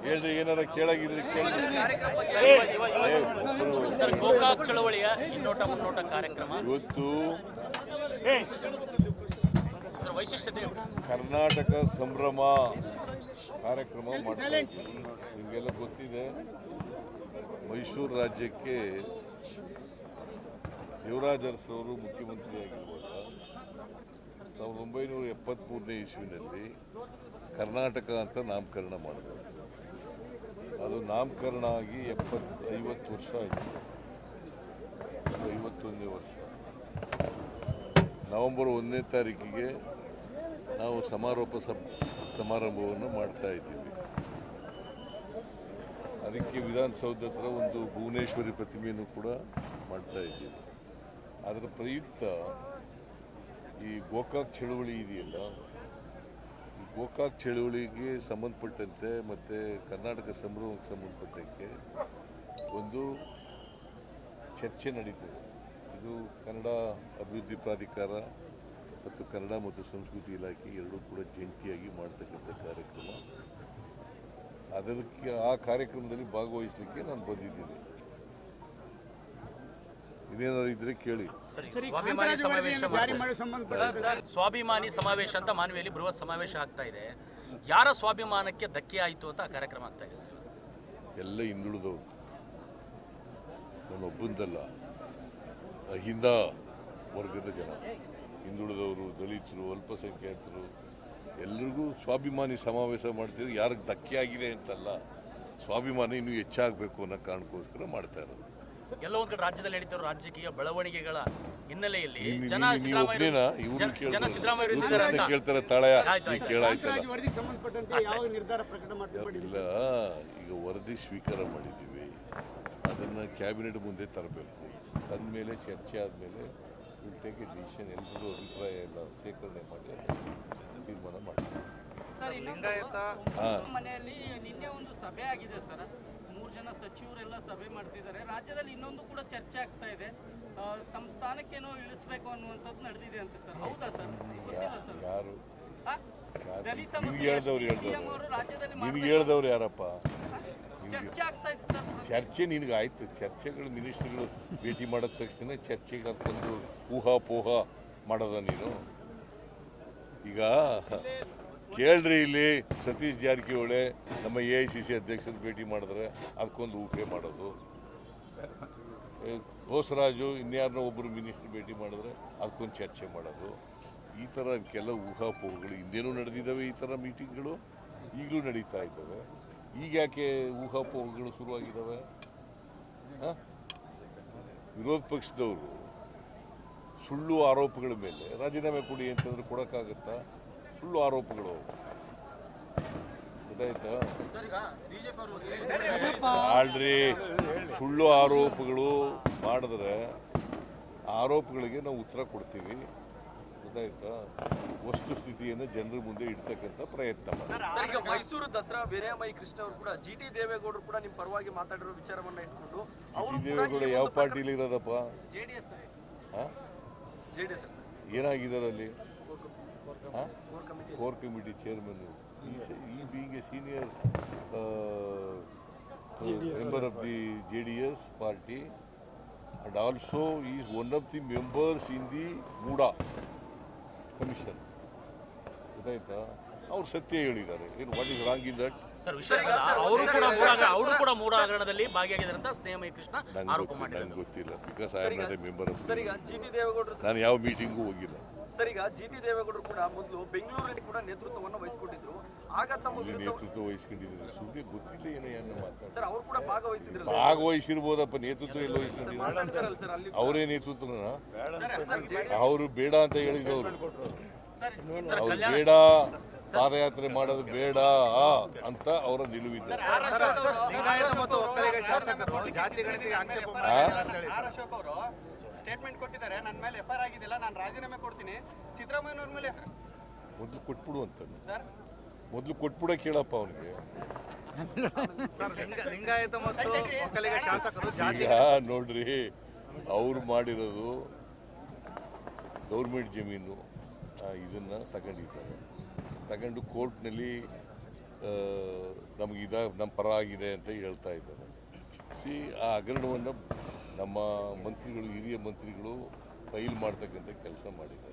ಹೇಳ್ರಿ, ಏನಾರ ಕೇಳಾಗಿದ್ರೆ ಗೋಕಾಕ್ ಚಳವಳಿಯ ಹಿನ್ನೋಟ ಮುನ್ನೋಟ ಕಾರ್ಯಕ್ರಮ ಇವತ್ತು ವೈಶಿಷ್ಟ್ಯತೆ ಕರ್ನಾಟಕ ಸಂಭ್ರಮ ಕಾರ್ಯಕ್ರಮ ಮಾಡ್ತಾ ಇದ್ದೀವಿ. ನಿಮಗೆಲ್ಲ ಗೊತ್ತಿದೆ, ಮೈಸೂರು ರಾಜ್ಯಕ್ಕೆ ದೇವರಾಜ ಅರಸವರು ಮುಖ್ಯಮಂತ್ರಿಯಾಗಿರುವಾಗ 1973ನೇ ಇಸ್ವಿನಲ್ಲಿ ಕರ್ನಾಟಕ ಅಂತ ನಾಮಕರಣ ಮಾಡಿದ್ರು. ಅದು ನಾಮಕರಣ ಆಗಿ 50 ವರ್ಷ ಆಯಿತು. 51ನೇ ವರ್ಷ ನವೆಂಬರ್ 1ನೇ ತಾರೀಕಿಗೆ ನಾವು ಸಮಾರಂಭವನ್ನು ಮಾಡ್ತಾ ಇದ್ದೀವಿ. ಅದಕ್ಕೆ ವಿಧಾನಸೌಧ ಹತ್ರ ಒಂದು ಭುವನೇಶ್ವರಿ ಪ್ರತಿಮೆಯನ್ನು ಕೂಡ ಮಾಡ್ತಾ ಇದ್ದೀವಿ. ಅದರ ಪ್ರಯುಕ್ತ ಈ ಗೋಕಾಕ್ ಚಳವಳಿ ಇದೆಯಲ್ಲ, ಈ ಗೋಕಾಕ್ ಚಳವಳಿಗೆ ಸಂಬಂಧಪಟ್ಟಂತೆ ಮತ್ತು ಕರ್ನಾಟಕ ಸಂಭ್ರಮಕ್ಕೆ ಸಂಬಂಧಪಟ್ಟಂತೆ ಒಂದು ಚರ್ಚೆ ನಡೀತದೆ. ಇದು ಕನ್ನಡ ಅಭಿವೃದ್ಧಿ ಪ್ರಾಧಿಕಾರ ಮತ್ತು ಕನ್ನಡ ಮತ್ತು ಸಂಸ್ಕೃತಿ ಇಲಾಖೆ ಎರಡೂ ಕೂಡ ಜಂಟಿಯಾಗಿ ಮಾಡ್ತಕ್ಕಂಥ ಕಾರ್ಯಕ್ರಮ. ಅದಕ್ಕೆ ಆ ಕಾರ್ಯಕ್ರಮದಲ್ಲಿ ಭಾಗವಹಿಸಲಿಕ್ಕೆ ನಾನು ಬಂದಿದ್ದೀನಿ. ಇನ್ನೇನಾದ್ರು ಇದ್ರೆ ಕೇಳಿ. ಸ್ವಾಭಿಮಾನಿ ಸಮಾವೇಶ ಅಂತ ಮಾನ್ವಿಯಲ್ಲಿ ಬೃಹತ್ ಸಮಾವೇಶ ಆಗ್ತಾ ಇದೆ. ಯಾರ ಸ್ವಾಭಿಮಾನಕ್ಕೆ ಧಕ್ಕೆ ಆಯಿತು ಅಂತ ಕಾರ್ಯಕ್ರಮ ಆಗ್ತಾ ಇದೆ ಸರ್? ಎಲ್ಲ ಹಿಂದುಳಿದವರು, ನಾನೊಬ್ಬಂದಲ್ಲ, ಅಹಿಂದ ವರ್ಗದ ಜನ, ಹಿಂದುಳಿದವರು, ದಲಿತರು, ಅಲ್ಪಸಂಖ್ಯಾತರು ಎಲ್ರಿಗೂ ಸ್ವಾಭಿಮಾನಿ ಸಮಾವೇಶ ಮಾಡ್ತಿದ್ರು. ಯಾರಿಗೆ ಧಕ್ಕೆ ಆಗಿದೆ ಅಂತಲ್ಲ, ಸ್ವಾಭಿಮಾನ ಇನ್ನೂ ಹೆಚ್ಚಾಗಬೇಕು ಅನ್ನೋ ಕಾರಣಕ್ಕೋಸ್ಕರ ಮಾಡ್ತಾ ಇರೋದು. ಎಲ್ಲ ಒಂದ್ ಕಡೆ ರಾಜ್ಯದಲ್ಲಿ ನಡೀತಿರೋ ರಾಜಕೀಯ ಬೆಳವಣಿಗೆಗಳ ಹಿನ್ನೆಲೆಯಲ್ಲಿ ಕೇಳ್ತಾರೆ ತಾಳಯ ಕೇಳಾಯ್ತಲ್ಲ. ಇಲ್ಲ, ಈಗ ವರದಿ ಸ್ವೀಕಾರ ಮಾಡಿದ್ದೀವಿ, ಅದನ್ನು ಕ್ಯಾಬಿನೆಟ್ ಮುಂದೆ ತರಬೇಕು. ತಂದ ಮೇಲೆ ಚರ್ಚೆ ಆದಮೇಲೆ ವಿಲ್ ಟೇಕ್ ಎ ಡಿಸಿಷನ್. ಎಲ್ಲರೂ ಅಭಿಪ್ರಾಯ ಎಲ್ಲ ಸೇಕರಣೆ ಮಾಡಿ ತೀರ್ಮಾನ ಮಾಡ್ತೀವಿ. ಮನೆಯಲ್ಲಿ ನಿನ್ನೆ ಒಂದು ಸಭೆ ಆಗಿದೆ ಸರ್. 3 ಜನ ಸಚಿವರೆಲ್ಲ ಸಭೆ ಮಾಡ್ತಿದ್ದಾರೆ. ರಾಜ್ಯದಲ್ಲಿ ಇನ್ನೊಂದು ಕೂಡ ಚರ್ಚೆ ಆಗ್ತಾ ಇದೆ, ತಮ್ಮ ಸ್ಥಾನಕ್ಕೇನೋ ಇಳಿಸಬೇಕು ಅನ್ನುವಂಥದ್ದು ನಡೆದಿದೆ ಅಂತ ಸರ್. ಹೌದಾ ಸರ್? ಯಾರು ದಲಿತ ನಿನ್ಗೆ ಹೇಳ್ದವ್ರು ಯಾರಪ್ಪ? ಚರ್ಚೆ ಆಗ್ತಾ ಇದೆ ಸರ್. ಚರ್ಚೆ ನಿನಗಾಯ್ತು. ಚರ್ಚೆಗಳು ಮಿನಿಸ್ಟ್ರಿಗಳು ಭೇಟಿ ಮಾಡಿದ ತಕ್ಷಣ ಚರ್ಚೆಗೆ ಹಾಕೊಂಡು ಊಹಾಪೋಹ ಮಾಡೋದ ನೀನು? ಈಗ ಕೇಳ್ರಿ, ಇಲ್ಲಿ ಸತೀಶ್ ಜಾರಕಿಹೊಳಿ ನಮ್ಮ AICC ಅಧ್ಯಕ್ಷರು ಭೇಟಿ ಮಾಡಿದ್ರೆ ಅದಕ್ಕೊಂದು ಊಹೆ ಮಾಡೋದು, ಬೋಸರಾಜು ಇನ್ಯಾರನ್ನೋ ಒಬ್ಬರು ಮಿನಿಸ್ಟ್ರು ಭೇಟಿ ಮಾಡಿದ್ರೆ ಅದಕ್ಕೊಂದು ಚರ್ಚೆ ಮಾಡೋದು. ಈ ಥರ ಕೆಲ ಊಹಾಪೋಹಗಳು ಹಿಂದೇನೂ ನಡೆದಿದ್ದಾವೆ. ಈ ಥರ ಮೀಟಿಂಗ್ಗಳು ಈಗಲೂ ನಡೀತಾ ಇದ್ದಾವೆ. ಈಗ ಯಾಕೆ ಊಹಾಪೋಹಗಳು ಶುರುವಾಗಿದ್ದಾವೆ? ವಿರೋಧ ಪಕ್ಷದವರು ಸುಳ್ಳು ಆರೋಪಗಳ ಮೇಲೆ ರಾಜೀನಾಮೆ ಕೊಡಿ ಅಂತಂದ್ರೆ ಕೊಡೋಕ್ಕಾಗತ್ತಾ? ಸುಳ್ಳು ಆರೋಪಗಳು, ಗೊತ್ತಾಯ್ತಾ? ಆಲ್ರಿ ಸುಳ್ಳು ಆರೋಪಗಳು ಮಾಡಿದ್ರೆ ಆರೋಪಗಳಿಗೆ ನಾವು ಉತ್ತರ ಕೊಡ್ತೀವಿ, ಗೊತ್ತಾಯ್ತಾ? ವಸ್ತುಸ್ಥಿತಿಯನ್ನು ಜನರ ಮುಂದೆ ಇಡ್ತಕ್ಕಂಥ ಪ್ರಯತ್ನ ಮಾಡಿ. ಮೈಸೂರು ದಸರಾ ವೀರಮೈ ಕೃಷ್ಣ ಅವರು ಕೂಡ GT ದೇವೇಗೌಡರು ಕೂಡ ನಿಮ್ಮ ಪರವಾಗಿ ಮಾತಾಡಿರೋ ವಿಚಾರವನ್ನ ಇಟ್ಕೊಂಡು GT ದೇವೇಗೌಡ ಯಾವ ಪಾರ್ಟಿಲಿ ಇರೋದಪ್ಪ? JDS. ಏನಾಗಿದ್ದಾರೆ ಅಲ್ಲಿ? Core committee chairman. ಈ being a senior member of the JDS party and also he is one of the members in the MUDA commission. ಗೊತ್ತಾಯ್ತಾ? ಅವ್ರು ಸತ್ಯ ಹೇಳಿದ್ದಾರೆ. ಏನು what is wrong in that? Sir, ಅವರು ಕೂಡ ಮೂಡ ಹಗರಣದಲ್ಲಿ ಭಾಗಿಯಾಗಿದ್ದಾರೆ ಅಂತ ಸ್ನೇಹಮಯಿ ಕೃಷ್ಣ ಆರೋಪ ಮಾಡಿದ್ದಾರೆ. ನಂಗೆ ಗೊತ್ತಿಲ್ಲ, because I am not A member of. Sir, ಈಗ GT ದೇವೇಗೌಡರು ನಾನು ಯಾವ ಮೀಟಿಂಗೂ ಹೋಗಿಲ್ಲ. ಸರ್, ಈಗ GT ದೇವೇಗೌಡರು ಕೂಡ ಮೊದಲು ಬೆಂಗಳೂರಲ್ಲಿ ಕೂಡ ನೇತೃತ್ವವನ್ನು ವಹಿಸಿಕೊಂಡಿದ್ರು. ಆಗ ತಮ್ಮ ನೇತೃತ್ವ ವಹಿಸ್ಕೊಂಡಿದ್ರು. ಸುಮ್ಮನೆ ಗೊತ್ತಿಲ್ಲ ಏನು ಮಾತಾಡ್ತಾರೆ. ಸರ್, ಅವರು ಕೂಡ ಭಾಗವಹಿಸಿದ್ರು. ಭಾಗವಹಿಸಿರ್ಬೋದಪ್ಪ, ನೇತೃತ್ವ ಎಲ್ಲ ವಹಿಸ್ಕೊಂಡಿದ್ರು. ಅವರೇ ನೇತೃತ್ವನ ಅವರು ಬೇಡ ಅಂತ ಹೇಳಿದವರು. ಅವ್ರು ಬೇಡ, ಪಾದಯಾತ್ರೆ ಮಾಡೋದು ಬೇಡ ಅಂತ ಅವರ ನಿಲುವಿದ್ದಾರೆ. ಸ್ಟೇಟ್ಮೆಂಟ್ ಕೊಟ್ಟಿದ್ದಾರೆ, ನನ್ನ ಮೇಲೆ FIR ಆಗಿದಿಲ್ಲ, ನಾನು ರಾಜೀನಾಮೆ ಕೊಡ್ತೀನಿ, ಸಿದ್ದರಾಮಯ್ಯನವ್ರ ಮೇಲೆ ಮೊದಲು ಕೊಟ್ಬಿಡು ಅಂತ. ಮೊದಲು ಕೊಟ್ಬಿಡ ಕೇಳಪ್ಪ ಅವನಿಗೆ. ಈಗ ನೋಡ್ರಿ, ಅವ್ರು ಮಾಡಿರೋದು ಗೌರ್ಮೆಂಟ್ ಜಮೀನು ಇದನ್ನು ತಗೊಂಡು ಕೋರ್ಟ್ನಲ್ಲಿ ನಮಗೆ ನಮ್ಮ ಪರ ಆಗಿದೆ ಅಂತ ಹೇಳ್ತಾ ಇದ್ದಾರೆ. ಆ ಹಗರಣವನ್ನು ನಮ್ಮ ಮಂತ್ರಿಗಳು, ಹಿರಿಯ ಮಂತ್ರಿಗಳು ಫೈಲ್ ಮಾಡ್ತಕ್ಕಂಥ ಕೆಲಸ ಮಾಡಿದ್ದಾರೆ.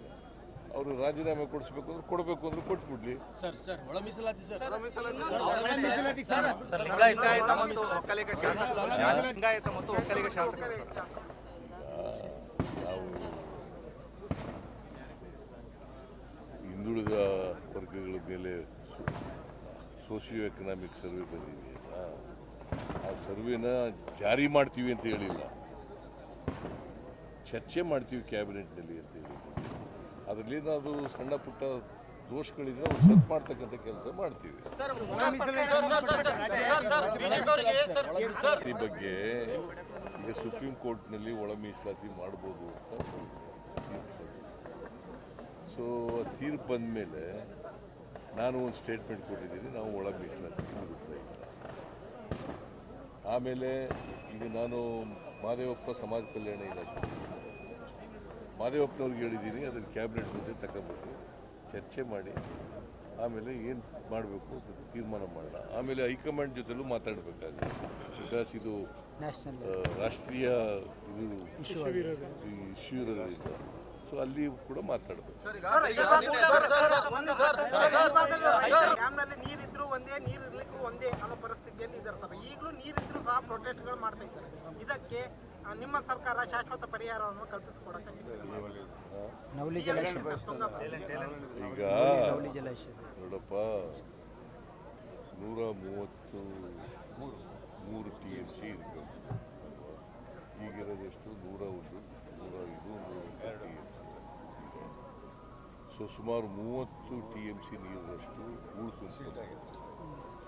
ಅವರು ರಾಜೀನಾಮೆ ಕೊಡಿಸ್ಬೇಕು ಅಂದ್ರೆ ಕೊಡಬೇಕು ಅಂದ್ರೆ ಕೊಟ್ಬಿಡ್ಲಿ. ಸರ್ ಒಳ ಮೀಸಲಾತಿ ಸರ್ ಲಿಂಗಾಯತ ಮತ್ತು ಒಕ್ಕಲಿಗ ಶಾಸಕರು ಸರ್. ನಾವು ಹಿಂದುಳಿದ ವರ್ಗಗಳ ಮೇಲೆ ಸೋಷಿಯೋ ಎಕನಾಮಿಕ್ ಸರ್ವೆ ಬಂದಿದೆಯಲ್ಲ, ಆ ಸರ್ವೆನ ಜಾರಿ ಮಾಡ್ತೀವಿ ಅಂತ ಹೇಳಿಲ್ಲ, ಚರ್ಚೆ ಮಾಡ್ತೀವಿ ಕ್ಯಾಬಿನೆಟ್ನಲ್ಲಿ ಅಂತ ಹೇಳಿಲ್ಲ. ಅದರಲ್ಲಿ ಅದು ಸಣ್ಣ ಪುಟ್ಟ ದೋಷಗಳಿದ್ರೆ ಅವ್ರು ಸೆಟ್ ಮಾಡ್ತಕ್ಕಂಥ ಕೆಲಸ ಮಾಡ್ತೀವಿ. ಈ ಬಗ್ಗೆ ಈಗ ಸುಪ್ರೀಂ ಕೋರ್ಟ್ನಲ್ಲಿ ಒಳ ಮೀಸಲಾತಿ ಮಾಡ್ಬೋದು ಅಂತ ಸೊ ತೀರ್ಪು ಬಂದ ಮೇಲೆ ನಾನು ಒಂದು ಸ್ಟೇಟ್ಮೆಂಟ್ ಕೊಟ್ಟಿದ್ದೀನಿ, ನಾವು ಒಳ ಮೀಸಲಾತಿ ವಿರುದ್ಧ ಇಲ್ಲ. ಆಮೇಲೆ ಈಗ ನಾನು ಮಾದೇವಪ್ಪ ಸಮಾಜ ಕಲ್ಯಾಣ ಇಲಾಖೆ ಮಾದೇವಪ್ಪನವ್ರಿಗೆ ಹೇಳಿದ್ದೀನಿ, ಅದನ್ನು ಕ್ಯಾಬಿನೆಟ್ ಮುಂದೆ ತಗೊಂಡ್ಬಿಟ್ಟು ಚರ್ಚೆ ಮಾಡಿ ಆಮೇಲೆ ಏನು ಮಾಡಬೇಕು ಅಂತ ತೀರ್ಮಾನ ಮಾಡೋಣ. ಆಮೇಲೆ ಹೈಕಮಾಂಡ್ ಜೊತೆಲೂ ಮಾತಾಡಬೇಕಾಗುತ್ತೆ. ಬಿಕಾಸ್ ಇದು ರಾಷ್ಟ್ರೀಯ ಇದು ಇಶ್ಯೂ ಇರೋದ್ರಿಂದ ಸೊ ಅಲ್ಲಿ ಕೂಡ ಮಾತಾಡಬೇಕು. ಡ್ಯಾಮ್ನಲ್ಲಿ ನೀರಿದ್ರು ಒಂದೇ, ನೀರು ಇರ್ಲಿಕ್ಕೂ ಒಂದೇ ಅನ್ನೋ ಪರಿಸ್ಥಿತಿಯಲ್ಲಿ ಇದ್ದಾರೆ ಸರ್. ಈಗಲೂ ನೀರಿದ್ರು ಸಹ ಪ್ರೊಟೆಸ್ಟ್ಗಳು ಮಾಡ್ತಾ ಇದ್ದಾರೆ. ಇದಕ್ಕೆ ನಿಮ್ಮ ಸರ್ಕಾರ ಶಾಶ್ವತ ಪರಿಹಾರವನ್ನು ಕಲ್ಪಿಸಿಕೊಡಕ್ಕೆ ಈಗ ನೋಡಪ್ಪ, 133 TMC ಇರಬೇಕು. ಈಗಿರೋದೆಷ್ಟು 101, 105, 102 TMC. ಸೊ ಸುಮಾರು 30 TMC ನೀರಿನಷ್ಟು ಹೂಳು ತುಂಬಿದೆ.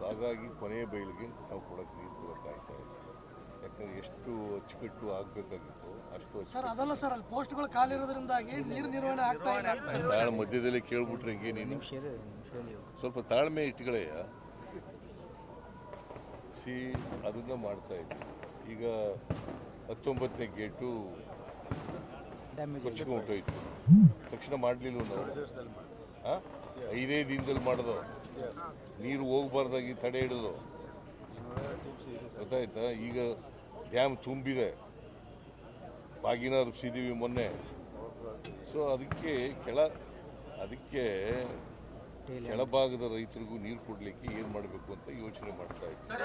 ಹಾಗಾಗಿ ಕೊನೆಯ ಬಯಲಿಗೆ ನಾವು ನೀರು ಕೊಡೋಕ್ಕಾಗ್ತಾ ಇಲ್ಲ. ಯಾಕಂದ್ರೆ ಎಷ್ಟು ಅಚ್ಚುಕಟ್ಟು ಆಗಬೇಕಾಗಿತ್ತು ಅಷ್ಟು ಅದಲ್ಲ ಸರ್, ಅಲ್ಲಿ ಪೋಸ್ಟ್ಗಳು ಖಾಲಿರೋದ್ರಿಂದಾಗಿ ನೀರು ನಿರ್ವಹಣೆ ಆಗ್ತಾ ಇಲ್ಲ. ತಾಳ ಮಧ್ಯದಲ್ಲೇ ಕೇಳ್ಬಿಟ್ರೆ ಹೆಂಗೆ ನೀನು? ಸ್ವಲ್ಪ ತಾಳ್ಮೆ ಇಟ್ಗಳಯ್ಯ. ಅದನ್ನ ಮಾಡ್ತಾ ಇದ್ದೀವಿ. ಈಗ 19ನೇ ಗೇಟು ಕೊಚ್ಕೊಂಡೋಯ್ತು, ತಕ್ಷಣ ಮಾಡಲಿಲ್ಲ ನಾವು. 5 ದಿನದಲ್ಲಿ ಮಾಡೋದು, ನೀರು ಹೋಗ್ಬಾರ್ದಾಗಿ ತಡೆ ಹಿಡಿದು, ಗೊತ್ತಾಯ್ತಾ? ಈಗ ಡ್ಯಾಮ್ ತುಂಬಿದೆ, ಬಾಗಿನ ರೂಪಿಸಿದ್ದೀವಿ ಮೊನ್ನೆ. ಸೊ ಅದಕ್ಕೆ ಕೆಳಭಾಗದ ರೈತರಿಗೂ ನೀರು ಕೊಡಲಿಕ್ಕೆ ಏನು ಮಾಡಬೇಕು ಅಂತ ಯೋಚನೆ ಮಾಡ್ತಾ ಇದ್ದೀವಿ.